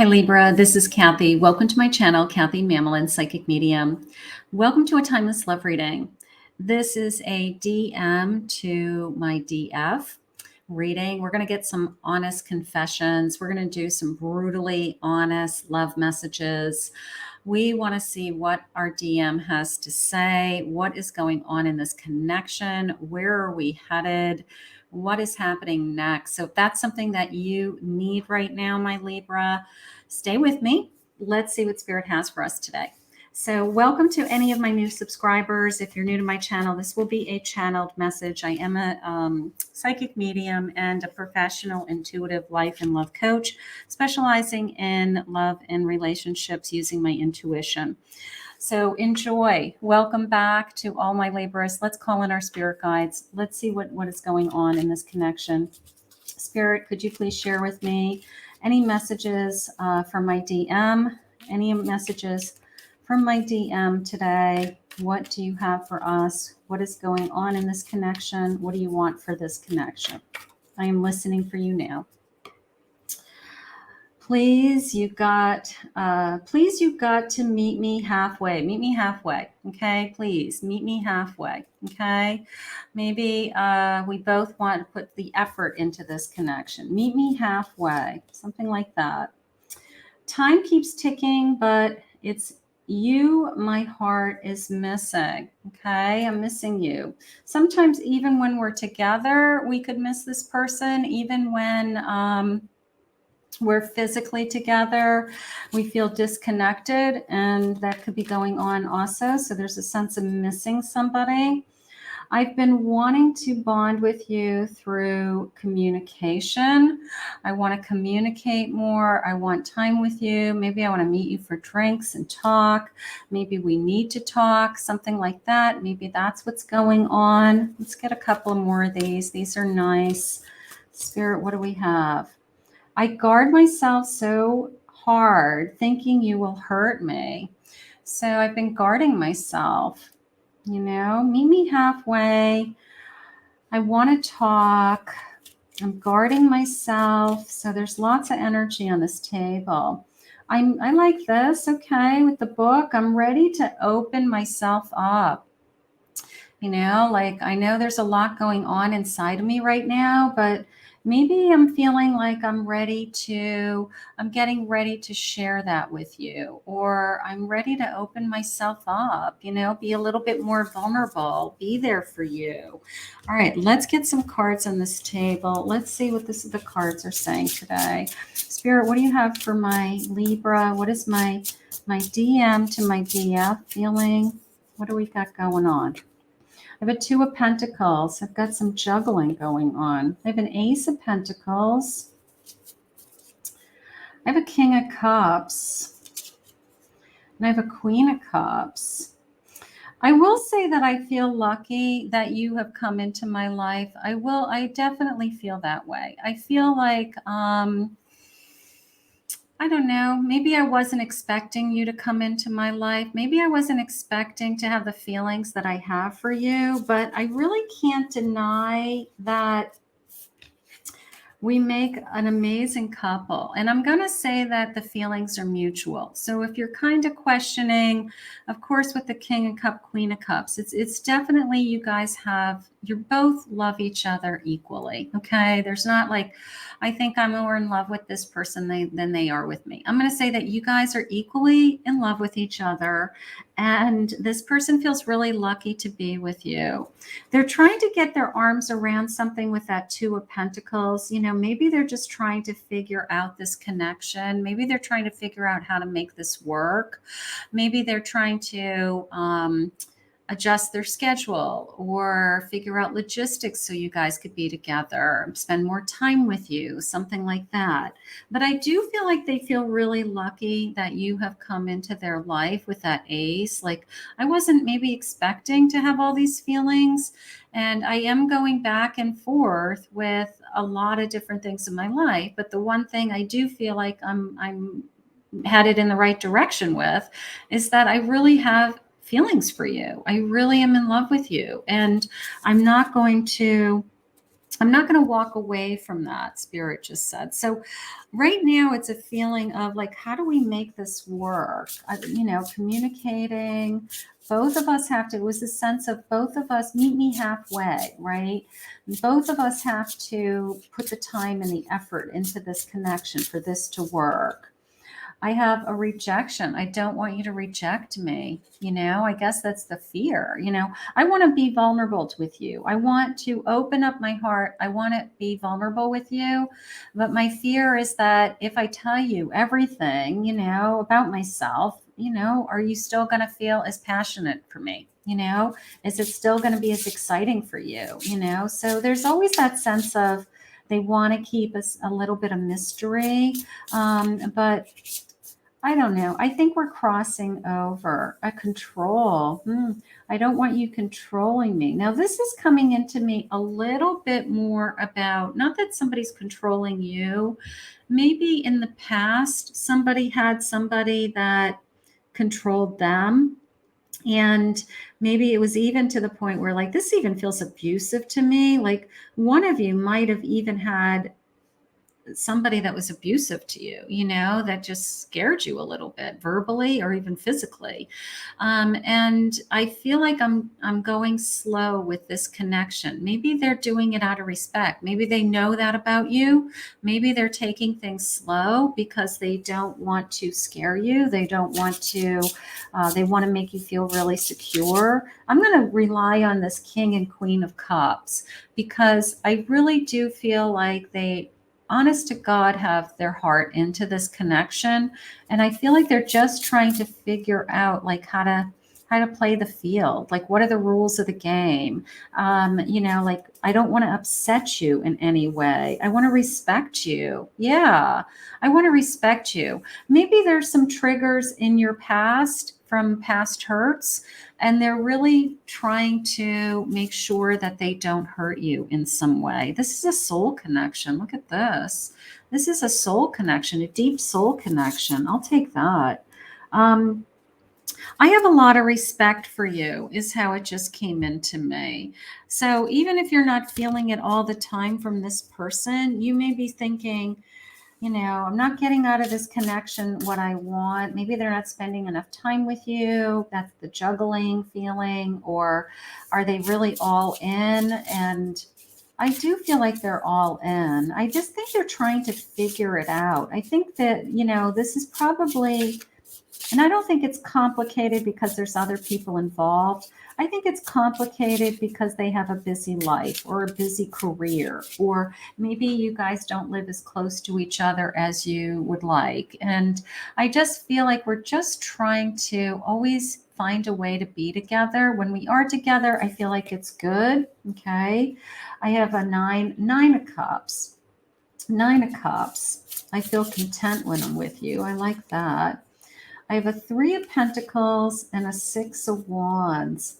Hi Libra, this is Kathy. Welcome to my channel, Kathy Mamolen, Psychic Medium. Welcome to a timeless love reading. This is a DM to my DF reading. We're going to get some honest confessions. We're going to do some brutally honest love messages. We want to see what our DM has to say, what is going on in this connection, where are we headed, what is happening next. So if that's something that you need right now, my Libra, stay with me. Let's see what Spirit has for us today. So welcome to any of my new subscribers. If you're new to my channel, this will be a channeled message. I am a psychic medium and a professional intuitive life and love coach, specializing in love and relationships using my intuition. So enjoy. Welcome back to all my Libras. Let's call in our spirit guides. Let's see what is going on in this connection. Spirit, could you please share with me any messages from my DM? Any messages from my DM today? What do you have for us? What is going on in this connection? What do you want for this connection? I am listening for you now. Please, you've got to meet me halfway. Meet me halfway, okay? Please, meet me halfway, okay? Maybe we both want to put the effort into this connection. Meet me halfway, something like that. Time keeps ticking, but it's you my heart is missing, okay? I'm missing you. Sometimes even when we're together, we could miss this person, even when we're physically together, we feel disconnected, and that could be going on also. So there's a sense of missing somebody. I've been wanting to bond with you through communication. I want to communicate more. I want time with you. Maybe I want to meet you for drinks and talk. Maybe we need to talk, something like that. Maybe that's what's going on. Let's get a couple more of these. These are nice. Spirit, what do we have? I guard myself so hard, thinking you will hurt me. So I've been guarding myself, you know, meet me halfway. I want to talk. I'm guarding myself. So there's lots of energy on this table. I like this, okay, with the book. I'm ready to open myself up. You know, like I know there's a lot going on inside of me right now, but maybe I'm feeling like I'm getting ready to share that with you, or I'm ready to open myself up, you know, be a little bit more vulnerable, be there for you. All right, let's get some cards on this table. Let's see what the cards are saying today. Spirit, what do you have for my Libra? What is my DM to my DF feeling? What do we got going on? I have a 2 of Pentacles. I've got some juggling going on. I have an Ace of Pentacles. I have a King of Cups. And I have a Queen of Cups. I will say that I feel lucky that you have come into my life. I definitely feel that way. I feel like, I don't know, maybe I wasn't expecting you to come into my life. Maybe I wasn't expecting to have the feelings that I have for you, but I really can't deny that we make an amazing couple. And I'm going to say that the feelings are mutual. So if you're kind of questioning, of course, with the King of Cups, Queen of Cups, it's definitely you guys you both love each other equally. Okay. There's not like, I think I'm more in love with this person than they are with me. I'm going to say that you guys are equally in love with each other. And this person feels really lucky to be with you. They're trying to get their arms around something with that 2 of Pentacles. You know, maybe they're just trying to figure out this connection. Maybe they're trying to figure out how to make this work. Maybe they're trying to adjust their schedule or figure out logistics so you guys could be together, spend more time with you, something like that. But I do feel like they feel really lucky that you have come into their life with that Ace. Like I wasn't maybe expecting to have all these feelings, and I am going back and forth with a lot of different things in my life. But the one thing I do feel like I'm headed in the right direction with is that I really have feelings for you. I really am in love with you, and I'm not going to I'm not going to walk away from that, Spirit just said. So right now it's a feeling of like, how do we make this work? Communicating. Both of us have to, it was a sense of both of us meet me halfway, right? Both of us have to put the time and the effort into this connection for this to work. I have a rejection. I don't want you to reject me. I guess that's the fear. I want to be vulnerable with you. I want to open up my heart. I want to be vulnerable with you. But my fear is that if I tell you everything, about myself, are you still going to feel as passionate for me? Is it still going to be as exciting for you? So there's always that sense of they want to keep us a little bit of mystery. But I don't know. I think we're crossing over a control. I don't want you controlling me. Now, this is coming into me a little bit more about not that somebody's controlling you. Maybe in the past, somebody had somebody that controlled them. And maybe it was even to the point where, like, this even feels abusive to me. Like, one of you might have even had somebody that was abusive to you, that just scared you a little bit verbally or even physically. And I feel like I'm going slow with this connection. Maybe they're doing it out of respect. Maybe they know that about you. Maybe they're taking things slow because they don't want to scare you. They don't want to, they want to make you feel really secure. I'm going to rely on this King and Queen of Cups because I really do feel like they, honest to God, have their heart into this connection. And I feel like they're just trying to figure out like how to play the field. Like, what are the rules of the game? Like, I don't want to upset you in any way. I want to respect you. Yeah, I want to respect you. Maybe there's some triggers in your past from past hurts, and they're really trying to make sure that they don't hurt you in some way. This is a soul connection. Look at this. This is a soul connection, a deep soul connection. I'll take that. I have a lot of respect for you, is how it just came into me. So even if you're not feeling it all the time from this person, you may be thinking, I'm not getting out of this connection what I want. Maybe they're not spending enough time with you. That's the juggling feeling. Or are they really all in? And I do feel like they're all in. I just think they're trying to figure it out. I think that, this is probably, and I don't think it's complicated because there's other people involved. I think it's complicated because they have a busy life or a busy career, or maybe you guys don't live as close to each other as you would like. And I just feel like we're just trying to always find a way to be together. When we are together, I feel like it's good. Okay. I have a nine of cups. Nine of cups. I feel content when I'm with you. I like that. I have a 3 of Pentacles and a 6 of Wands.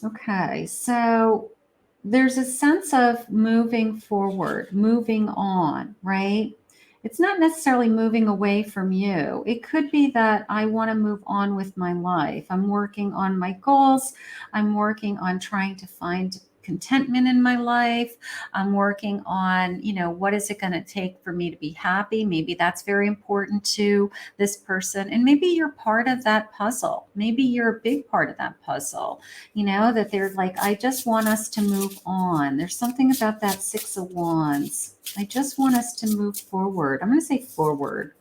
Okay, so there's a sense of moving forward, moving on, right? It's not necessarily moving away from you. It could be that I want to move on with my life. I'm working on my goals. I'm working on trying to find contentment in my life. I'm working on, what is it going to take for me to be happy? Maybe that's very important to this person. And maybe you're part of that puzzle. Maybe you're a big part of that puzzle, that they're like, I just want us to move on. There's something about that 6 of Wands. I just want us to move forward. I'm going to say forward.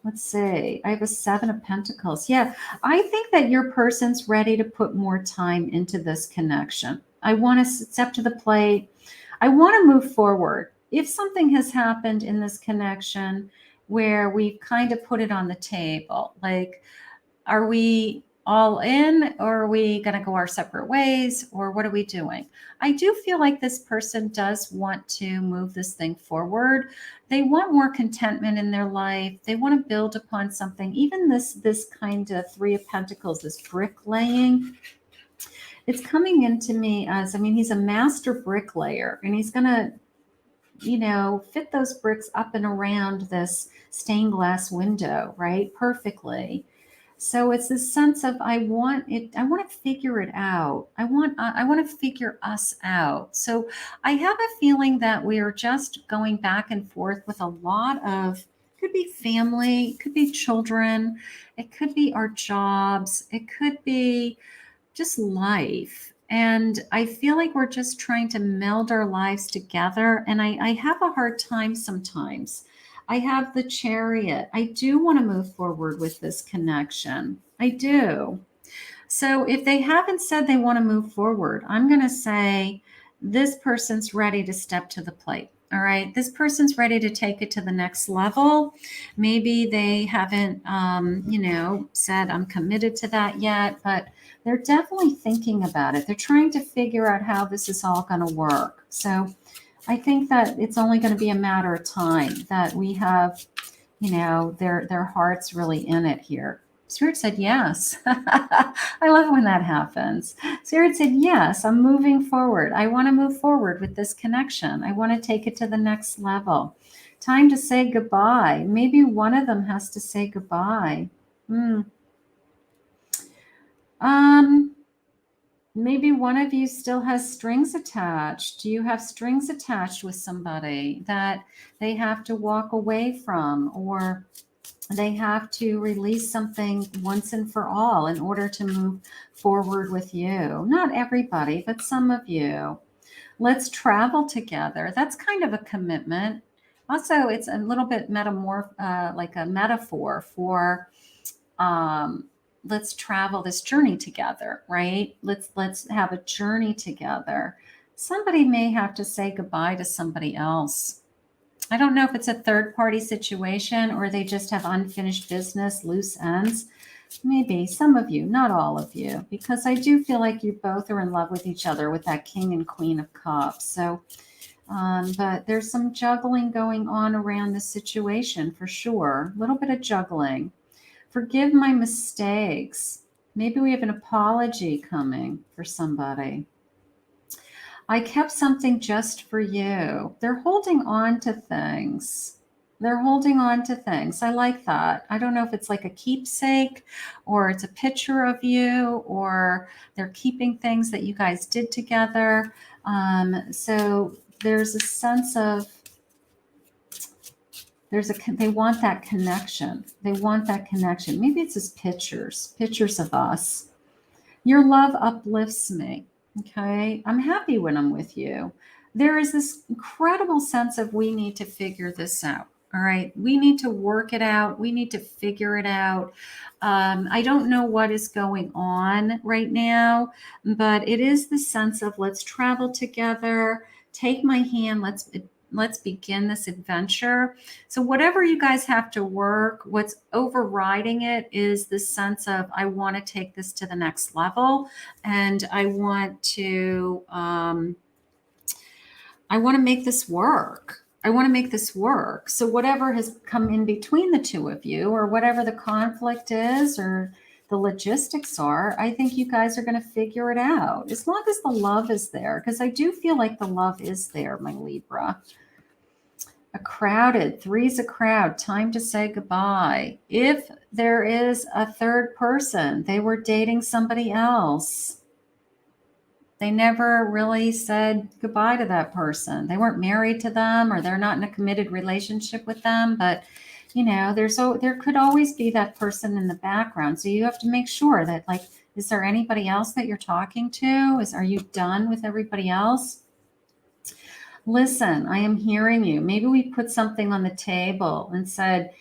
Let's see. I have a 7 of Pentacles. Yeah, I think that your person's ready to put more time into this connection. I want to step to the plate. I want to move forward. If something has happened in this connection where we've kind of put it on the table, like, are we all in, or are we going to go our separate ways, or what are we doing? I do feel like this person does want to move this thing forward. They want more contentment in their life. They want to build upon something. Even this kind of 3 of Pentacles, this bricklaying, it's coming into me as, he's a master bricklayer, and he's going to, fit those bricks up and around this stained glass window, right? Perfectly. So it's this sense of I want to figure it out. I want to figure us out. So I have a feeling that we are just going back and forth with a lot of, could be family, could be children, it could be our jobs, it could be just life. And I feel like we're just trying to meld our lives together. And I have a hard time sometimes. I have the Chariot. I do want to move forward with this connection. I do. So if they haven't said they want to move forward, I'm going to say this person's ready to step to the plate. All right. This person's ready to take it to the next level. Maybe they haven't, said I'm committed to that yet, but they're definitely thinking about it. They're trying to figure out how this is all going to work. So I think that it's only going to be a matter of time that we have, their hearts really in it here. Spirit said yes. I love when that happens. Spirit said, yes, I'm moving forward. I want to move forward with this connection. I want to take it to the next level. Time to say goodbye. Maybe one of them has to say goodbye. Maybe one of you still has strings attached. Do you have strings attached with somebody that they have to walk away from, or they have to release something once and for all in order to move forward with you? Not everybody, but some of you. Let's travel together. That's kind of a commitment. Also, it's a little bit like a metaphor for let's travel this journey together, right? Let's have a journey together. Somebody may have to say goodbye to somebody else. I don't know if it's a third party situation or they just have unfinished business, loose ends. Maybe some of you, not all of you, because I do feel like you both are in love with each other with that King and Queen of Cups. So, but there's some juggling going on around this situation for sure. A little bit of juggling. Forgive my mistakes. Maybe we have an apology coming for somebody. I kept something just for you. They're holding on to things. They're holding on to things. I like that. I don't know if it's like a keepsake or it's a picture of you or they're keeping things that you guys did together. So there's a sense of they want that connection. They want that connection. Maybe it's just pictures of us. Your love uplifts me. Okay. I'm happy when I'm with you. There is this incredible sense of we need to figure this out. All right. We need to work it out. We need to figure it out. I don't know what is going on right now, but it is the sense of let's travel together. Take my hand. Let's begin this adventure. So whatever you guys have to work, what's overriding it is the sense of I want to take this to the next level, and I want to make this work. I want to make this work. So whatever has come in between the two of you, or whatever the conflict is, or the logistics are, I think you guys are going to figure it out as long as the love is there. Because I do feel like the love is there, my Libra. A crowded, three's a crowd, time to say goodbye. If there is a third person, they were dating somebody else. They never really said goodbye to that person. They weren't married to them, or they're not in a committed relationship with them, but there could always be that person in the background. So you have to make sure that, like, is there anybody else that you're talking to? Are you done with everybody else? Listen, I am hearing you. Maybe we put something on the table and said,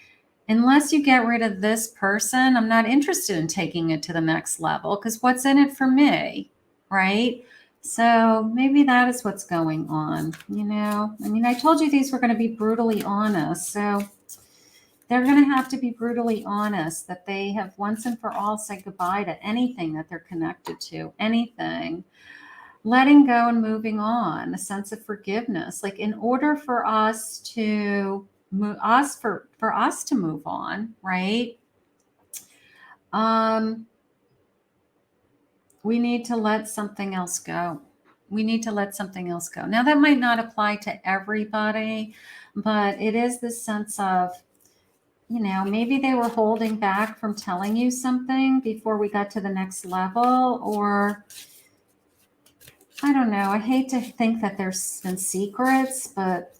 unless you get rid of this person, I'm not interested in taking it to the next level, because what's in it for me, right? So maybe that is what's going on. I told you these were going to be brutally honest. So they're going to have to be brutally honest that they have once and for all said goodbye to anything that they're connected to, anything. Letting go and moving on, a sense of forgiveness. Like, in order for us to move to move on, right? We need to let something else go. We need to let something else go. Now, that might not apply to everybody, but it is this sense of you know, maybe they were holding back from telling you something before we got to the next level, or I don't know. I hate to think that there's been secrets, but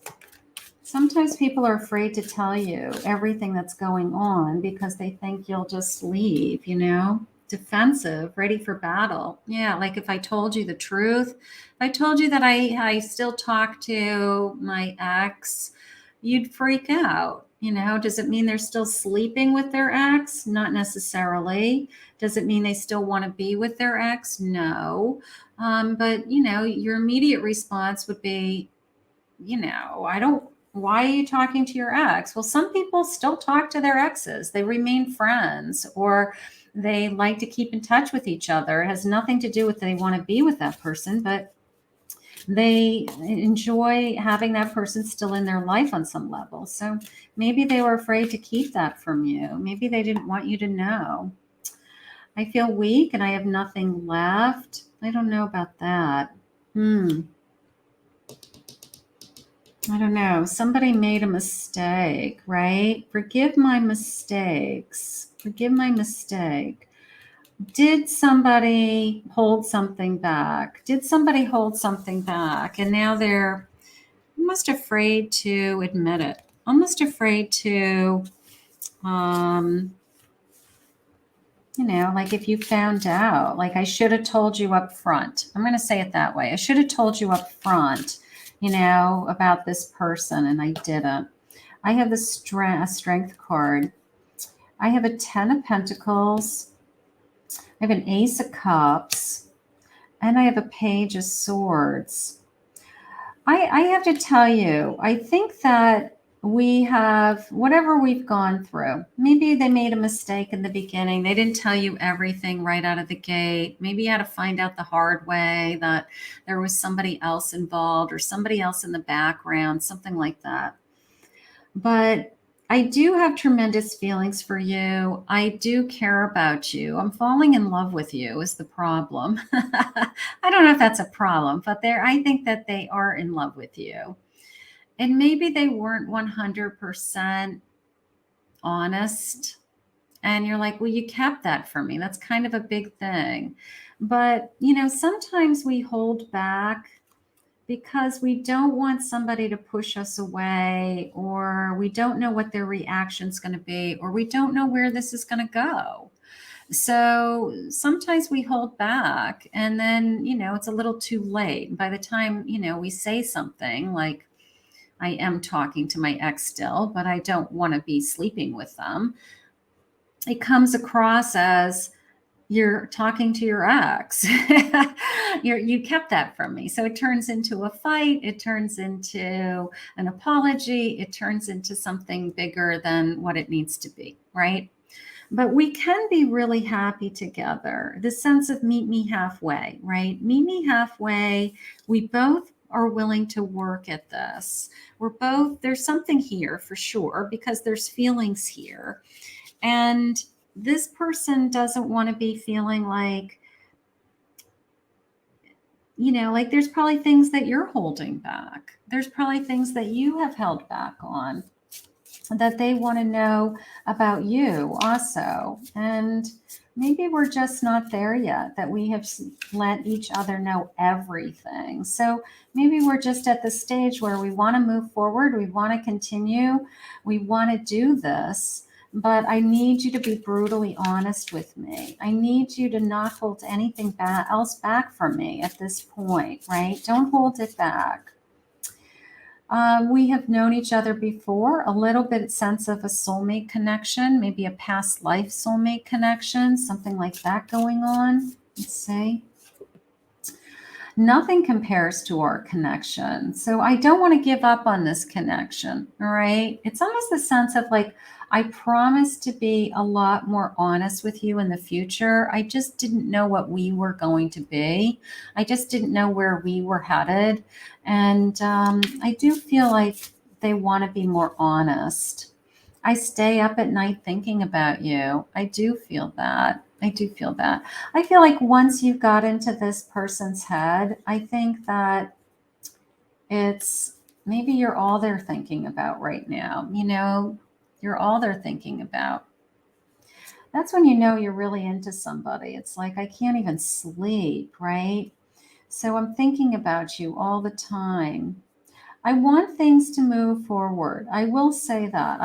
sometimes people are afraid to tell you everything that's going on because they think you'll just leave, you know? Defensive, ready for battle. Yeah, like if I told you the truth, if I told you that I still talk to my ex, you'd freak out. You know, does it mean they're still sleeping with their ex? Not necessarily. Does it mean they still want to be with their ex? No. But, you know, your immediate response would be, you know, I don't, why are you talking to your ex? Well, some people still talk to their exes. They remain friends, or they like to keep in touch with each other. It has nothing to do with they want to be with that person, but they enjoy having that person still in their life on some level. So maybe they were afraid to keep that from you. Maybe they didn't want you to know. I feel weak and I have nothing left. I don't know about that. I don't know. Somebody made a mistake, right? Forgive my mistakes. Forgive my mistake. Did somebody hold something back? Did somebody hold something back? And now they're almost afraid to admit it. Almost afraid to, you know, like if you found out, like I should have told you up front. I'm going to say it that way. I should have told you up front, you know, about this person, and I didn't. I have the strength card. I have a 10 of Pentacles. I have an Ace of Cups. And I have a Page of Swords. I have to tell you, I think that we have, whatever we've gone through, maybe they made a mistake in the beginning. They didn't tell you everything right out of the gate. Maybe you had to find out the hard way that there was somebody else involved or somebody else in the background, something like that. But I do have tremendous feelings for you. I do care about you. I'm falling in love with you is the problem. I don't know if that's a problem, but I think that they are in love with you. And maybe they weren't 100% honest. And you're like, well, you kept that from me. That's kind of a big thing. But, you know, sometimes we hold back because we don't want somebody to push us away, or we don't know what their reaction's going to be, or we don't know where this is going to go. So sometimes we hold back, and then, you know, it's a little too late. By the time, you know, we say something like, I am talking to my ex still, but I don't want to be sleeping with them, it comes across as, you're talking to your ex. You kept that from me. So it turns into a fight. It turns into an apology. It turns into something bigger than what it needs to be, right? But we can be really happy together. The sense of meet me halfway, right? Meet me halfway. We both are willing to work at this. There's something here for sure because there's feelings here. And this person doesn't want to be feeling like, you know, like there's probably things that you're holding back. There's probably things that you have held back on that they want to know about you also. And maybe we're just not there yet, that we have let each other know everything. So maybe we're just at the stage where we want to move forward. We want to continue. We want to do this. But I need you to be brutally honest with me. I need you to not hold anything else back from me at this point, right? Don't hold it back. We have known each other before, a little bit sense of a soulmate connection, maybe a past life soulmate connection, something like that going on. Let's see. Nothing compares to our connection. So I don't want to give up on this connection, all right? It's almost the sense of like, I promise to be a lot more honest with you in the future. I just didn't know what we were going to be. I just didn't know where we were headed. And I do feel like they want to be more honest. I stay up at night thinking about you. I do feel that. I do feel that. I feel like once you got into this person's head, I think that it's maybe you're all they're thinking about right now. You know, You're all they're thinking about. That's when you know you're really into somebody. It's like, I can't even sleep, right? So I'm thinking about you all the time. I want things to move forward. I will say that.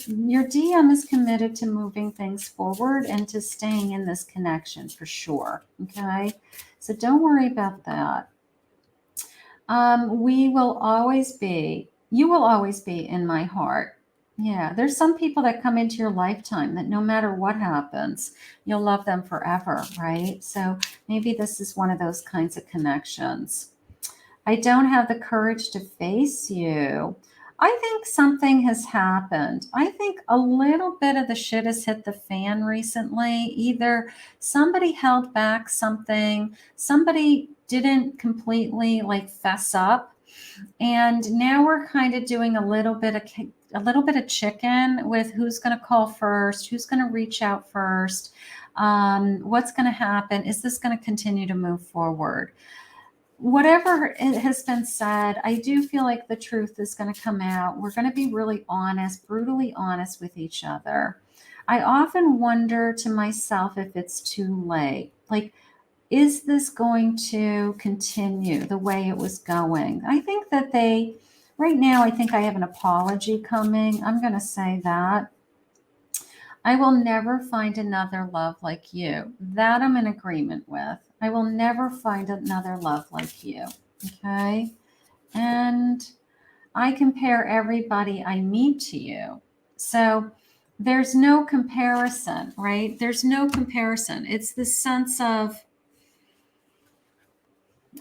Your DM is committed to moving things forward and to staying in this connection for sure. Okay. So don't worry about that. You will always be in my heart. Yeah, there's some people that come into your lifetime that no matter what happens, you'll love them forever, right? So maybe this is one of those kinds of connections. I don't have the courage to face you. I think something has happened. I think a little bit of the shit has hit the fan recently. Either somebody held back something, somebody didn't completely like fess up, and now we're kind of doing a little bit of chicken with who's going to call first, who's going to reach out first, what's going to happen, is this going to continue to move forward? Whatever has been said, I do feel like the truth is going to come out. We're going to be really honest, brutally honest with each other. I often wonder to myself if it's too late. Like, is this going to continue the way it was going? I think that right now, I think I have an apology coming. I'm going to say that. I will never find another love like you. That I'm in agreement with. I will never find another love like you. Okay. And I compare everybody I meet to you. So there's no comparison, right? There's no comparison. It's the sense of,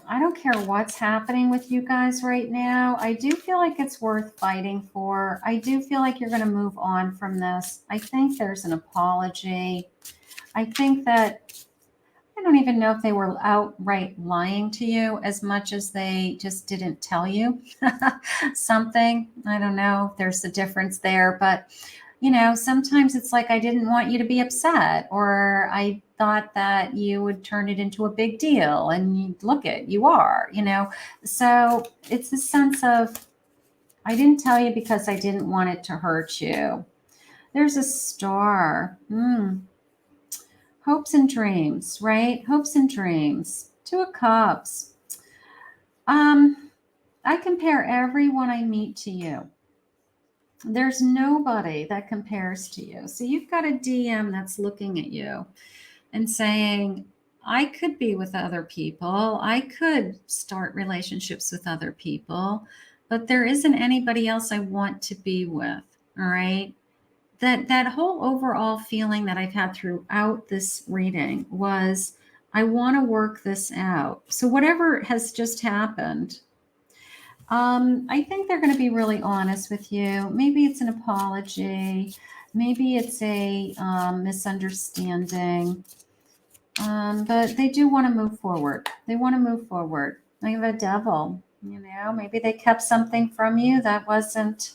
I don't care what's happening with you guys right now. I do feel like it's worth fighting for. I do feel like you're going to move on from this. I think there's an apology. I think that, I don't even know if they were outright lying to you as much as they just didn't tell you something. I don't know if there's a difference there, but sometimes it's like, I didn't want you to be upset, or I thought that you would turn it into a big deal, and you are. So it's a sense of, I didn't tell you because I didn't want it to hurt you. There's a star. Hopes and dreams, right? Hopes and dreams. Two of Cups. I compare everyone I meet to you. There's nobody that compares to you. So you've got a DM that's looking at you and saying, I could be with other people. I could start relationships with other people, but there isn't anybody else I want to be with. All right. That whole overall feeling that I've had throughout this reading was, I want to work this out. So whatever has just happened, I think they're going to be really honest with you. Maybe it's an apology. Maybe it's a misunderstanding. But they do want to move forward. They want to move forward. I have a Devil. Maybe they kept something from you that wasn't,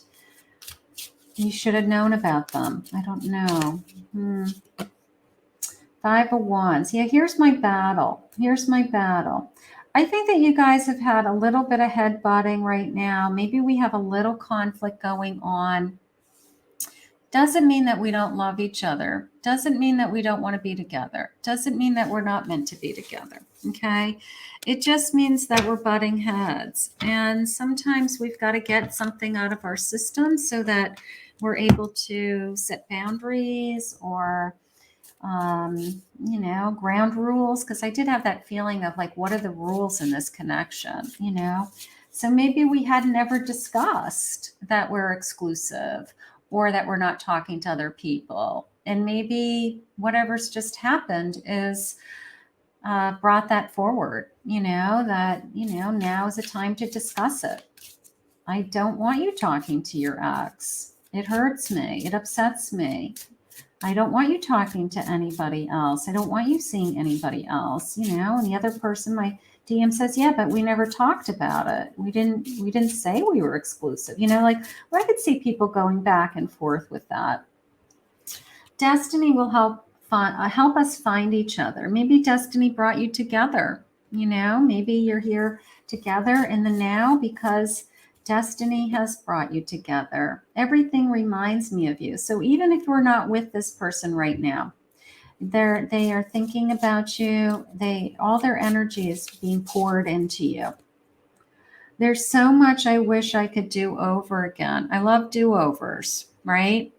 you should have known about them. I don't know. 5 of Wands. Yeah, here's my battle. I think that you guys have had a little bit of headbutting right now. Maybe we have a little conflict going on. Doesn't mean that we don't love each other. Doesn't mean that we don't want to be together. Doesn't mean that we're not meant to be together. Okay? It just means that we're butting heads. And sometimes we've got to get something out of our system so that we're able to set boundaries or ground rules, because I did have that feeling of like, what are the rules in this connection, So maybe we had never discussed that we're exclusive or that we're not talking to other people. And maybe whatever's just happened is brought that forward, that, now is the time to discuss it. I don't want you talking to your ex. It hurts me. It upsets me. I don't want you talking to anybody else. I don't want you seeing anybody else, and the other person, my DM says, yeah, but we never talked about it. We didn't say we were exclusive, I could see people going back and forth with that. Destiny will help us find each other. Maybe destiny brought you together, maybe you're here together in the now because Destiny has brought you together. Everything reminds me of you. So even if we're not with this person right now, they are thinking about you. All their energy is being poured into you. There's so much I wish I could do over again. I love do-overs, right?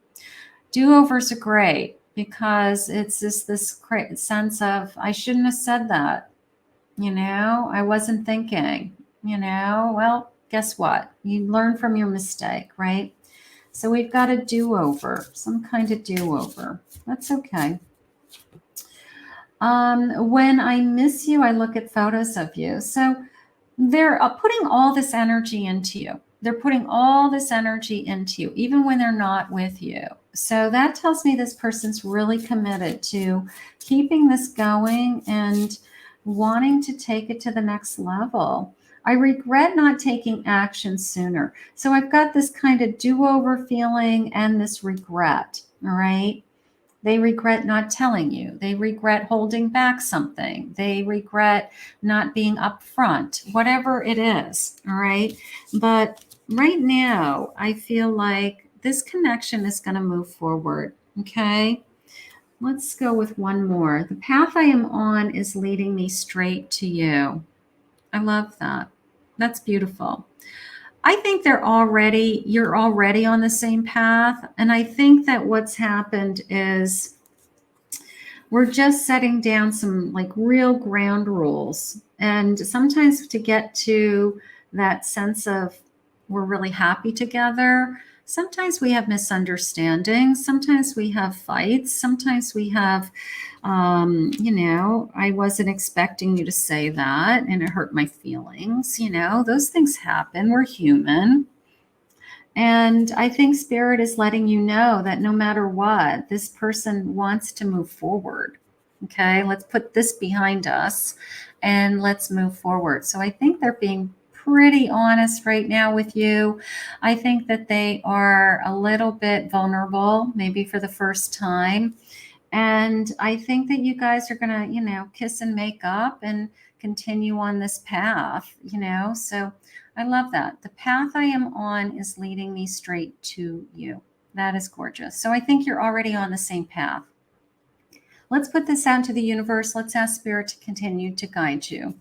Do-overs are great because it's just this sense of, I shouldn't have said that. I wasn't thinking, well, guess what? You learn from your mistake, right? So we've got a do-over, some kind of do-over. That's okay. When I miss you, I look at photos of you. So they're putting all this energy into you. They're putting all this energy into you, even when they're not with you. So that tells me this person's really committed to keeping this going and wanting to take it to the next level. I regret not taking action sooner. So I've got this kind of do-over feeling and this regret, all right? They regret not telling you. They regret holding back something. They regret not being upfront, whatever it is. All right. But right now, I feel like this connection is going to move forward. Okay. Let's go with one more. The path I am on is leading me straight to you. I love that. That's beautiful. I think you're already on the same path. And I think that what's happened is we're just setting down some like real ground rules. And sometimes to get to that sense of we're really happy together, sometimes we have misunderstandings. Sometimes we have fights. Sometimes we have, I wasn't expecting you to say that and it hurt my feelings. Those things happen. We're human. And I think Spirit is letting you know that no matter what, this person wants to move forward. Okay, let's put this behind us and let's move forward. So I think they're being pretty honest right now with you. I think that they are a little bit vulnerable, maybe for the first time. And I think that you guys are going to, kiss and make up and continue on this path, So I love that. The path I am on is leading me straight to you. That is gorgeous. So I think you're already on the same path. Let's put this out to the universe. Let's ask Spirit to continue to guide you.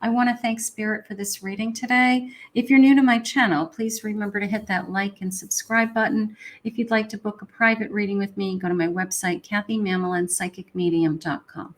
I want to thank Spirit for this reading today. If you're new to my channel, please remember to hit that like and subscribe button. If you'd like to book a private reading with me, go to my website, KathyMamolenPsychicMedium.com.